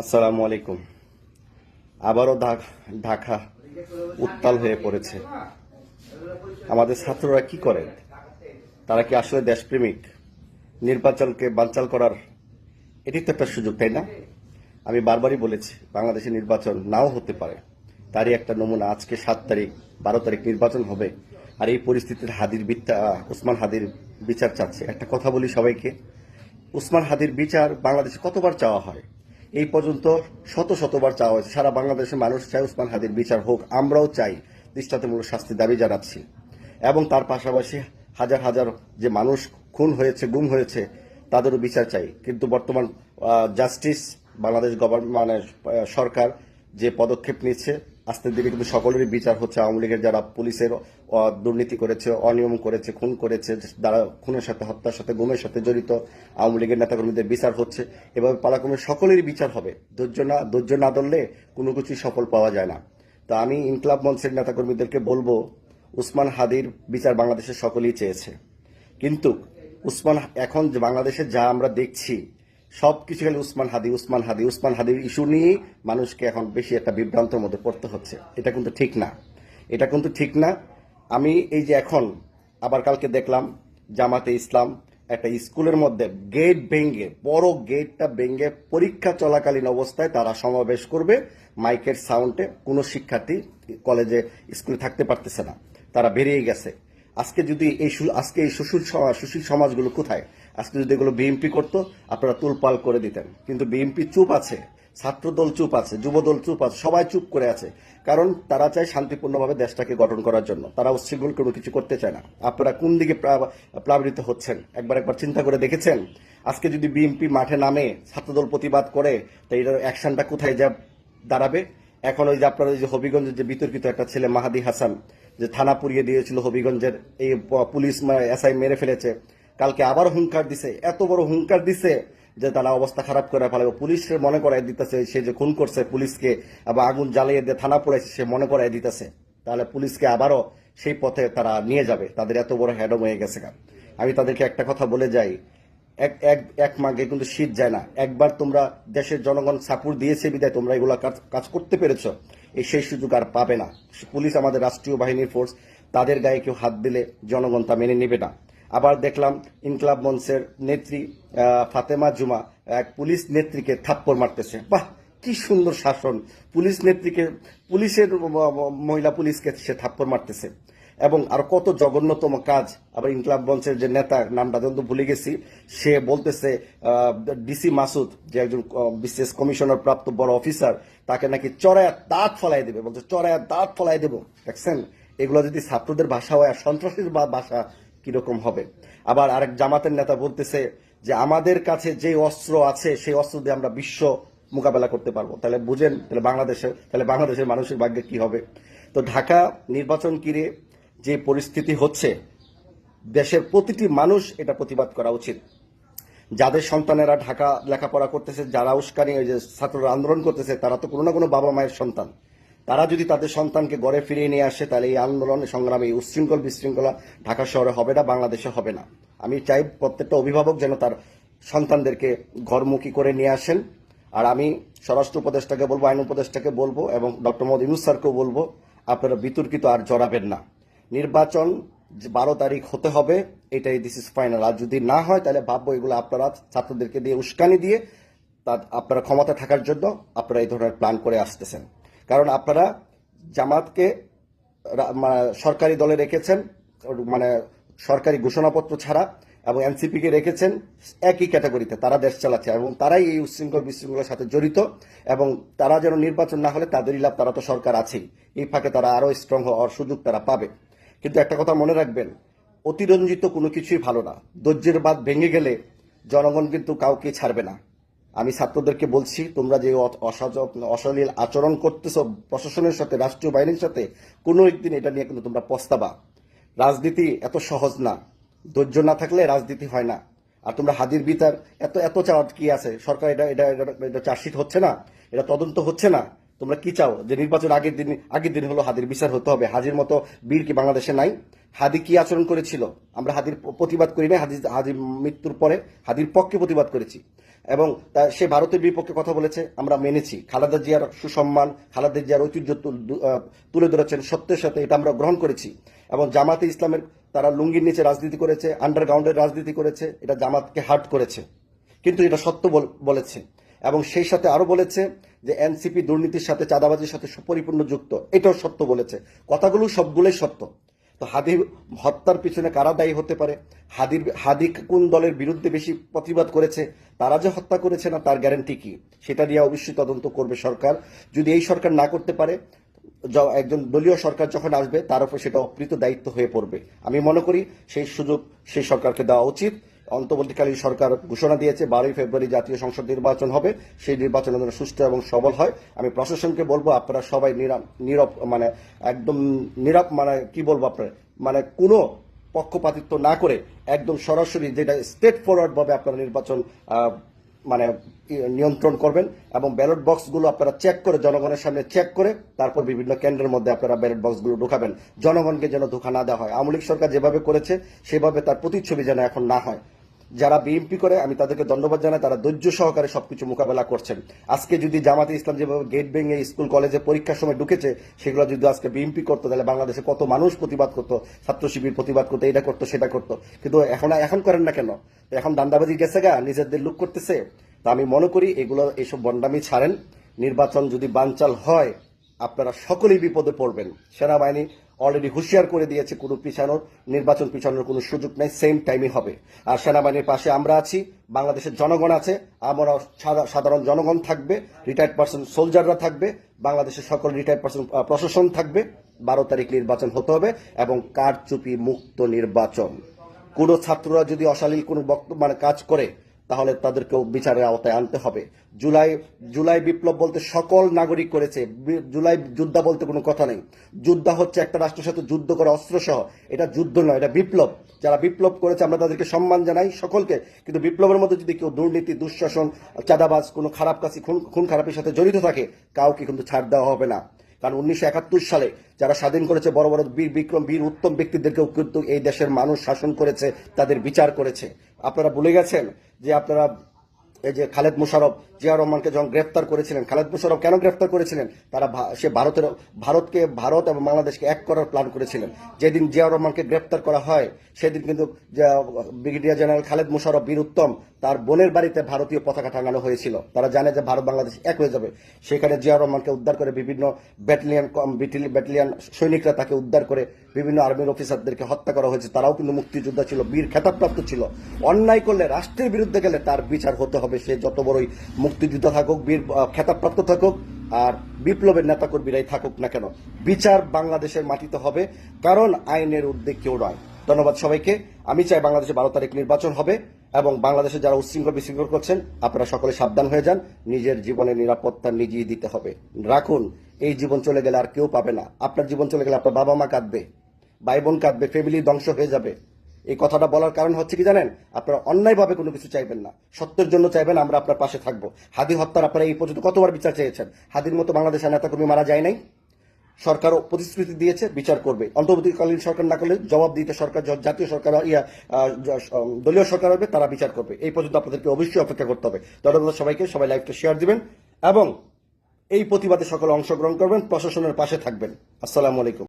আসসালামু আলাইকুম। আবারও ঢাকা উত্তাল হয়ে পড়েছে। আমাদের ছাত্ররা কি করে? তারা কি আসলে দেশপ্রেমিক? নির্বাচনকে বানচাল করার এটি তো একটা সুযোগ, তাই না? আমি বারবারই বলেছি বাংলাদেশে নির্বাচন নাও হতে পারে। তারই একটা নমুনা আজকে 7 তারিখ 12 তারিখ নির্বাচন হবে। আর এই পরিস্থিতির উসমান হাদির বিচার চাচ্ছে। একটা কথা বলি সবাইকে, উসমান হাদির বিচার বাংলাদেশে কতবার চাওয়া হয়? এই পর্যন্ত শত শতবার চাওয়া হয়েছে। সারা বাংলাদেশের মানুষ চায় উসমান হাদির বিচার হোক, আমরাও চাই। দৃষ্টান্তমূলক শাস্তির দাবি জানাচ্ছি। এবং তার পাশাপাশি হাজার হাজার যে মানুষ খুন হয়েছে, গুম হয়েছে, তাদেরও বিচার চাই। কিন্তু বর্তমান জাস্টিস বাংলাদেশ গভর্নমেন্ট মানে সরকার যে পদক্ষেপ নিচ্ছে, আস্তে ধীরে কিন্তু সকলেরই বিচার হচ্ছে। আওয়ামী লীগের যারা পুলিশের দুর্নীতি করেছে, অনিয়ম করেছে, খুন করেছে, যারা খুনের সাথে, হত্যার সাথে, গুমের সাথে জড়িত আওয়ামী লীগের নেতাকর্মীদের বিচার হচ্ছে। এভাবে পালাক্রমে সকলেরই বিচার হবে। ধৈর্য না ধরলে কোনো কিছুই সফল পাওয়া যায় না। তা আমি ইনকলাব মঞ্চের নেতাকর্মীদেরকে বলবো, উসমান হাদির বিচার বাংলাদেশের সকলেই চেয়েছে। কিন্তু এখন যে বাংলাদেশে যা আমরা দেখছি, সবকিছু খালি উসমান হাদির ইস্যু নিয়েই মানুষকে এখন বেশি একটা বিভ্রান্তের মধ্যে পড়তে হচ্ছে। এটা কিন্তু ঠিক না। আমি এই যে এখন আবার কালকে দেখলাম জামাতে ইসলাম একটা স্কুলের মধ্যে গেট ভেঙে, বড় গেটটা ভেঙে পরীক্ষা চলাকালীন অবস্থায় তারা সমাবেশ করবে মাইকের সাউন্ডে। কোনো শিক্ষার্থী কলেজে স্কুলে থাকতে পারতেছে না, তারা বেরিয়ে গেছে। আজকে এই সুশীল সমাজগুলো কোথায়? আজকে যদি এগুলো বিএনপি করতো, আপনারা তুলপাল করে দিতেন। কিন্তু বিএনপি চুপ আছে, ছাত্রদল চুপ আছে, যুবদল চুপ আছে, সবাই চুপ করে আছে। কারণ তারা চায় শান্তিপূর্ণভাবে দেশটাকে গঠন করার জন্য। তারা উচ্ছৃঙ্খল কোনো কিছু করতে চায় না। আপনারা কোন দিকে প্লাবিত হচ্ছেন একবার চিন্তা করে দেখেছেন? আজকে যদি বিএনপি মাঠে নামে, ছাত্রদল প্রতিবাদ করে, তো এটার অ্যাকশনটা কোথায় যা দাঁড়াবে? এখন ওই যে আপনারা যে হবিগঞ্জের যে বিতর্কিত একটা ছেলে মাহাদি হাসান, যে থানা পুড়িয়ে দিয়েছিল হবিগঞ্জের, এই পুলিশ এসআই মেরে ফেলেছে। কালকে আবার হুঙ্কার দিছে, এত বড় হুঙ্কার দিছে যে তারা অবস্থা খারাপ করে ফেলাবে। পুলিশের মনে করাই দিতেছে সে যে খুন করছে পুলিশকে, আবার আগুন জ্বালিয়ে দিয়ে থানা পোড়াইছে সে মনে করাই দিতেছে। তাহলে পুলিশকে আবারও সেই পথে তারা নিয়ে যাবে। তাদের এত বড় হ্যাডম হয়ে গেছে। আমি তাদেরকে একটা কথা বলে যাই, এক মাঘে কিন্তু শীত যায় না। একবার তোমরা দেশের জনগণ সাপোর্ট দিয়েছে বিদায় তোমরা এগুলা কাজ করতে পেরেছ। সেই সুযোগ আর পাবে না। পুলিশ আমাদের রাষ্ট্রীয় বাহিনীর ফোর্স, তাদের গায়ে কেউ হাত দিলে জনগণ তা মেনে নেবে না। আবার দেখলাম ইনকলাব মঞ্চের নেত্রী ফাতেমা জুমা এক পুলিশ নেত্রীকে থাপ্পড় মারতেছে। বাহ, কি সুন্দর শাসন! পুলিশের মহিলা পুলিশকে সে থাপ্পড় মারতেছে। এবং আর কত জঘন্যতম কাজ। আবার ইনকলাব মঞ্চের যে নেতা, নামটা কিন্তু ভুলে গেছি, সে বলতেছে ডিসি মাসুদ, যে একজন বিশেষ কমিশনার প্রাপ্ত বড় অফিসার, তাকে নাকি চড়ায়া দাঁত ফলাই দেবে। বলছে চড়ায়া দাঁত ফলাই দেবো। দেখছেন, এগুলো যদি ছাত্রদের ভাষা হয় আর সন্ত্রাসীর ভাষা কিরকম হবে? আবার আরেক জামাতের নেতা বলতেছে যে আমাদের কাছে যে অস্ত্র আছে সেই অস্ত্র দিয়ে আমরা বিশ্ব মোকাবেলা করতে পারবো। তাহলে বুঝেন, তাহলে বাংলাদেশের মানুষের ভাগ্যে কি হবে? তো ঢাকা নির্বাচন ঘিরে যে পরিস্থিতি হচ্ছে, দেশের প্রতিটি মানুষ এটা প্রতিবাদ করা উচিত। যাদের সন্তানেরা ঢাকা লেখাপড়া করতেছে, যারা উস্কানি ওই যে ছাত্ররা আন্দোলন করতেছে, তারা তো কোনো না কোনো বাবা মায়ের সন্তান। তারা যদি তাদের সন্তানকে গড়ে ফিরিয়ে নিয়ে আসে, তাহলে এই আন্দোলন সংগ্রামে এই উচ্ছৃঙ্খল বিশৃঙ্খলা ঢাকা শহরে হবে না, বাংলাদেশে হবে না। আমি চাই প্রত্যেকটা অভিভাবক যেন তার সন্তানদেরকে ঘরমুখী করে নিয়ে আসেন। আর আমি স্বরাষ্ট্র উপদেষ্টাকে বলবো, আইন উপদেষ্টাকে বলবো, এবং ডক্টর মোহাম্মদ ইউনূস স্যারকেও বলবো, আপনারা বিতর্কিত আর জড়াবেন না। নির্বাচন 12 তারিখ হতে হবে, এটাই দিস ইজ ফাইনাল। আর যদি না হয় তাহলে ভাববো এগুলো আপনারা ছাত্রদেরকে দিয়ে উস্কানি দিয়ে আপনারা ক্ষমতা থাকার জন্য আপনারা এই ধরনের প্ল্যান করে আসতেছেন। কারণ আপনারা জামাতকে সরকারি দলে রেখেছেন, মানে সরকারি ঘোষণাপত্র ছাড়া, এবং এনসিপিকে রেখেছেন একই ক্যাটাগরিতে। তারা দেশ চালাচ্ছে এবং তারাই এই উচ্ছৃঙ্খল বিশৃঙ্খলার সাথে জড়িত। এবং তারা যেন নির্বাচন না হলে তাদেরই লাভ, তারা তো সরকার আছেই। এই ফাঁকে তারা আরো স্ট্রং হওয়ার সুযোগ তারা পাবে। কিন্তু একটা কথা মনে রাখবেন, অতিরঞ্জিত কোনো কিছুই ভালো না। ধৈর্যের বাঁধ ভেঙে গেলে জনগণ কিন্তু কাউকে ছাড়বে না। আমি ছাত্রদেরকে বলছি, তোমরা যে অশালীল আচরণ করতেছ প্রশাসনের সাথে, রাষ্ট্রীয় বাহিনীর সাথে, কোনো একদিন এটা নিয়ে কিন্তু তোমরা পস্তাবা। রাজনীতি এত সহজ না, ধৈর্য না থাকলে রাজনীতি হয় না। আর তোমরা হাদির বিচার এত এত চাওয়ার কি আছে? সরকার এটা চার্জশিট হচ্ছে না, এটা তদন্ত হচ্ছে না, তোমরা কি চাও যে নির্বাচন আগের দিন হলো হাদির বিচার হতে হবে? হাদির মতো বীর কি বাংলাদেশে নাই? হাদি কি আচরণ করেছিল? আমরা হাদির প্রতিবাদ করি না, হাদির মৃত্যুর পরে হাদির পক্ষে প্রতিবাদ করেছি এবং সে ভারতের বিপক্ষে কথা বলেছে, আমরা মেনেছি। খালেদা জিয়ার সুসম্মান, খালেদা জিয়ার ঐতিহ্য তুলে ধরেছেন সত্যের সাথে, এটা আমরা গ্রহণ করেছি। এবং জামাতে ইসলামের তারা লুঙ্গির নিচে রাজনীতি করেছে, আন্ডারগ্রাউন্ডের রাজনীতি করেছে, এটা জামাতকে হার্ট করেছে, কিন্তু এটা সত্য বলেছে। এবং সেই সাথে আরো বলেছে যে এনসিপি দুর্নীতির সাথে, চাঁদাবাজির সাথে পরিপূর্ণ যুক্ত, এটাও সত্য বলেছে। কথাগুলো সবগুলোই সত্য। তো হাদি হত্যার পিছনে কারা দায়ী হতে পারে? হাদি কোন দলের বিরুদ্ধে বেশি প্রতিবাদ করেছে? তারা যে হত্যা করেছে না তার গ্যারান্টি কি? সেটা নিয়ে অবশ্যই তদন্ত করবে সরকার। যদি এই সরকার না করতে পারে, একজন দলীয় সরকার যখন আসবে তার উপর সেটা অকৃত দায়িত্ব হয়ে পড়বে। আমি মনে করি সেই সুযোগ সেই সরকারকে দেওয়া উচিত। অন্তর্বর্তীকালীন সরকার ঘোষণা দিয়েছে 12 ফেব্রুয়ারি জাতীয় সংসদ নির্বাচন হবে, সেই নির্বাচন যেন সুষ্ঠু এবং সবল হয়। আমি প্রশাসনকে বলবো আপনারা সবাই নীরব মানে একদম নীরব মানে কি বলবো আপনারা মানে কোনো পক্ষপাতিত্ব না করে একদম সরাসরি যেটা স্ট্রেট ফরওয়ার্ড ভাবে আপনারা নির্বাচন মানে নিয়ন্ত্রণ করবেন এবং ব্যালট বক্সগুলো আপনারা চেক করে, জনগণের সামনে চেক করে তারপর বিভিন্ন কেন্দ্রের মধ্যে আপনারা ব্যালট বক্সগুলো ঢোকাবেন। জনগণকে যেন ধোঁকা না দেওয়া হয়। আওয়ামী লীগ সরকার যেভাবে করেছে সেভাবে তার প্রতিচ্ছবি যেন এখন না হয়। যারা বিএনপি করে আমি তাদেরকে ধন্যবাদ জানাই, তারা ধৈর্য সহকারে সবকিছু মোকাবেলা করছেন। আজকে যদি জামাতে ইসলাম যেভাবে গেট ভেঙে স্কুল কলেজে পরীক্ষার সময় ঢুকেছে, সেগুলো যদি আজকে বিএনপি করতো তাহলে বাংলাদেশে কত মানুষ প্রতিবাদ করতো, ছাত্র শিবির প্রতিবাদ করতো, এটা করতো সেটা করতো। কিন্তু এখন করেন না কেন? এখন দান্দাবাজি গেছে গা, নিজেদের লুক করতেছে। তা আমি মনে করি এইসব বন্ডামি ছাড়েন। নির্বাচন যদি বানচাল হয় আপনারা সকলেই বিপদে পড়বেন। সেনাবাহিনী অলরেডি হুঁশিয়ার করে দিয়েছে, কোনো নির্বাচন পিছানোর কোনো সুযোগ নেই, সেম টাইমে হবে। আর সেনাবাহিনীর পাশে আমরা আছি, বাংলাদেশের জনগণ আছে, আমরা সাধারণ জনগণ থাকবে, রিটায়ার্ড পার্সন সোলজাররা থাকবে, বাংলাদেশের সকল রিটায়ার্ড পার্সন প্রশাসন থাকবে। 12 তারিখ নির্বাচন হতে হবে এবং কারচুপি মুক্ত নির্বাচন। কোনো ছাত্ররা যদি অশালীল কোনো কাজ করে তাহলে তাদেরকেও বিচারের আওতায় আনতে হবে। জুলাই বিপ্লব বলতে সকল নাগরিক করেছে, জুলাই যুদ্ধ বলতে কোনো কথা নেই। যুদ্ধ হচ্ছে একটা রাষ্ট্রের সাথে যুদ্ধ করা অস্ত্র সহ, এটা যুদ্ধ নয়, এটা বিপ্লব। যারা বিপ্লব করেছে আমরা তাদেরকে সম্মান জানাই সকলকে, কিন্তু বিপ্লবের মধ্যে যদি কেউ দুর্নীতি, দুঃশাসন, চাঁদাবাজ, কোনো খারাপ কাজ, খুন খারাপের সাথে জড়িত থাকে কাউকে কিন্তু ছাড় দেওয়া হবে না। কারণ 1971 সালে যারা স্বাধীন করেছে বড় বড় বীর বিক্রম, বীর উত্তম ব্যক্তিদেরকেও কিন্তু এই দেশের মানুষ শাসন করেছে, তাদের বিচার করেছে। আপনারা ভুলে গেছেন যে আপনারা এই যে খালেদ মোশাররফ জিয়া রহমানকে যখন গ্রেফতার করেছিলেন, খালেদ মোশাররফ কেন গ্রেফতার করেছিলেন? তারা সে ভারত এবং বাংলাদেশকে এক করার প্ল্যান করেছিলেন। যেদিন জিয়া রহমানকে গ্রেফতার করা হয় সেদিন কিন্তু ব্রিগেডিয়ার জেনারেল খালেদ মোশাররফ বীর উত্তম তার বোনের বাড়িতে ভারতীয় পতাকা টাঙানো হয়েছিল। তারা জানে যে ভারত বাংলাদেশ এক হয়ে যাবে। সেখানে জিয়া রহমানকে উদ্ধার করে বিভিন্ন ব্যাটালিয়ান সৈনিকরা তাকে উদ্ধার করে বিভিন্ন আর্মির অফিসারদেরকে হত্যা করা হয়েছে। তারাও কিন্তু মুক্তিযোদ্ধা ছিল, বীর খেতাবপ্রাপ্ত ছিল। অন্যায় করলে, রাষ্ট্রের বিরুদ্ধে গেলে তার বিচার হতে হবে। সে যত বড়ই মুক্তিযোদ্ধা থাকুক, বীর খেতাবপ্রাপ্ত থাকুক, আর বিপ্লবের নেতাকর্মীরাই থাকুক না কেন, বিচার বাংলাদেশের মাটিতে হবে, কারণ আইনের ঊর্ধ্বে কেউ নয়। ধন্যবাদ সবাইকে। আমি চাই বাংলাদেশে 12 তারিখ নির্বাচন হবে এবং বাংলাদেশে যারা উচ্ছৃঙ্খল বিশৃঙ্খল করছেন আপনারা সকলে সাবধান হয়ে যান। নিজের জীবনের নিরাপত্তা নিজেই দিতে হবে। রাখুন, এই জীবন চলে গেলে আর কেউ পাবে না। আপনার জীবন চলে গেলে আপনার বাবা মা কাঁদবে, ভাই বোন কাঁদবে, ফ্যামিলি ধ্বংস হয়ে যাবে। এই কথাটা বলার কারণ হচ্ছে কি জানেন? আপনারা অন্যায়ভাবে কোনো কিছু চাইবেন না, সত্যের জন্য চাইবেন। আমরা আপনার পাশে থাকবো। হাদি হত্যার আপনারা এই পর্যন্ত কতবার বিচার চেয়েছেন? হাদির মতো বাংলাদেশের নেতাকর্মী মারা যায় নাই? সরকারও প্রতিশ্রুতি দিয়েছে বিচার করবে। অন্তর্বর্তীকালীন সরকার না করলে জবাব দিতে সরকার, জাতীয় সরকার, দলীয় সরকার হবে, তারা বিচার করবে। এই পর্যন্ত আপনাদেরকে অবশ্যই অপেক্ষা করতে হবে। ধন্যবাদ সবাইকে। সবাই লাইভটা শেয়ার দিবেন এবং এই প্রতিবাদে সকলে অংশগ্রহণ করবেন, প্রশাসনের পাশে থাকবেন। আসসালামু আলাইকুম।